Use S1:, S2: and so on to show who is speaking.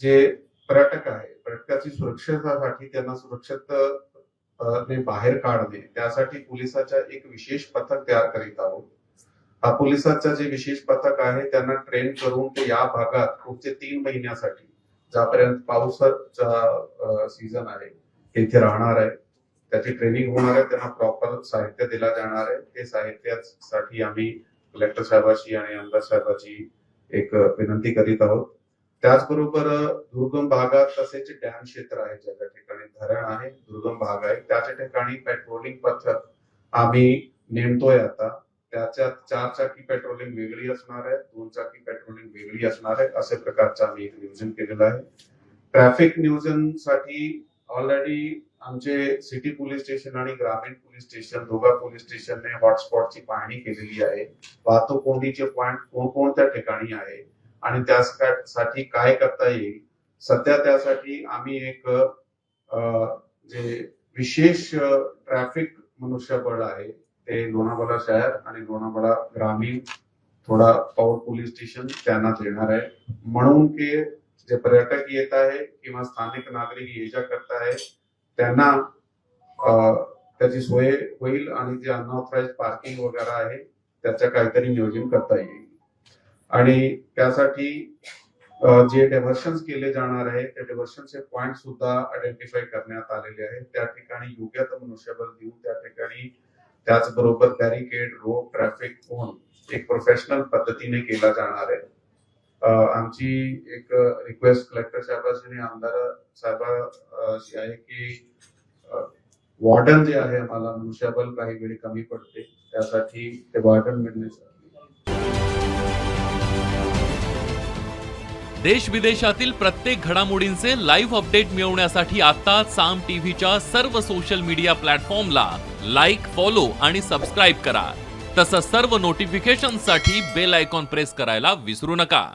S1: जे पर्यटक आहे, पर्यटकाची सुरक्षेसाठी त्यांना सुरक्षित ने बाहेर काढणे, त्यासाठी पोलिसाच्या एक विशेष पथक तयार करीत आहोत. हा पोलिसाचा जे विशेष पथक आहे त्यांना ट्रेन करून ते या भागात पुढचे 3 महिन्यासाठी ज्यापर्यंत पावसाचा सीझन आहे इथे राहणार आहे, त्याची ट्रेनिंग होणार आहे, त्यांना प्रॉपर साहित्य दिला जाणार आहे. ते साहित्यासाठी आम्ही कलेक्टर साहेबांची आणि आमदार साहेबांची एक विनंती करीत आहोत. त्याचबरोबर दुर्गम भागात तसेच डॅम क्षेत्र आहे, ज्या ठिकाणी धरण आहे, दुर्गम भाग आहे, त्याच्या ठिकाणी पेट्रोलिंग पथक आम्ही नेमतोय आता. त्याच्यात 4 चाकी पेट्रोलिंग वेगळी असणार आहे, 2 चाकी पेट्रोलिंग वेगळी असणार आहे, अशा प्रकारचं आम्ही एक नियोजन केलेलं आहे. ट्रॅफिक नियोजनासाठी ऑलरेडी आमचे सिटी पोलीस स्टेशन आणि ग्रामीण पोलीस स्टेशन दोघा पोलीस स्टेशनने हॉटस्पॉटची पाहणी केलेली आहे. वाहतूक कोंडीचे पॉइंट कोणकोणत्या ठिकाणी आहे आणि त्यासाठी काय करता येईल. सध्या त्यासाठी आम्ही एक जे विशेष ट्रॅफिक मनुष्यबळ आहे ते लोणावळा शहर आणि लोणावळा ग्रामीण थोडा पौर पोलीस स्टेशन त्यांना देणार आहे, म्हणून की जे पर्यटक येत आहे किंवा स्थानिक नागरिक ये जा करत आहे त्यांना त्याची सोय होईल आणि जे अनऑथराइज पार्किंग वगैरे आहे त्याचं काहीतरी नियोजन करता येईल. आणि त्यासाठी जे डायव्हर्शन्स केले जाणार आहे त्या डायव्हर्शनचे पॉइंट सुद्धा आयडेंटिफाय करण्यात आलेले आहेत. त्या ठिकाणी योग्य मनुष्यबळ देऊन त्या ठिकाणी त्याचबरोबर बॅरिकेड रोड ट्रॅफिक कोण एक प्रोफेशनल पद्धतीने केला जाणार आहे. आमची एक रिक्वेस्ट कलेक्टर साहेबांची आणि आमदार साहेबांशी आहे की वॉर्डन जे आहे आम्हाला मनुष्यबळ काही वेळी कमी पडते, त्यासाठी ते वॉर्डन मिळण्यासाठी.
S2: देश विदेशातील प्रत्येक घडामोडींचे लाईव्ह अपडेट मिळवण्यासाठी आता साम टीव्हीच्या सर्व सोशल मीडिया प्लॅटफॉर्मला लाईक, फॉलो आणि सबस्क्राईब करा. तसंच सर्व नोटिफिकेशनसाठी बेल आयकॉन प्रेस करायला विसरू नका.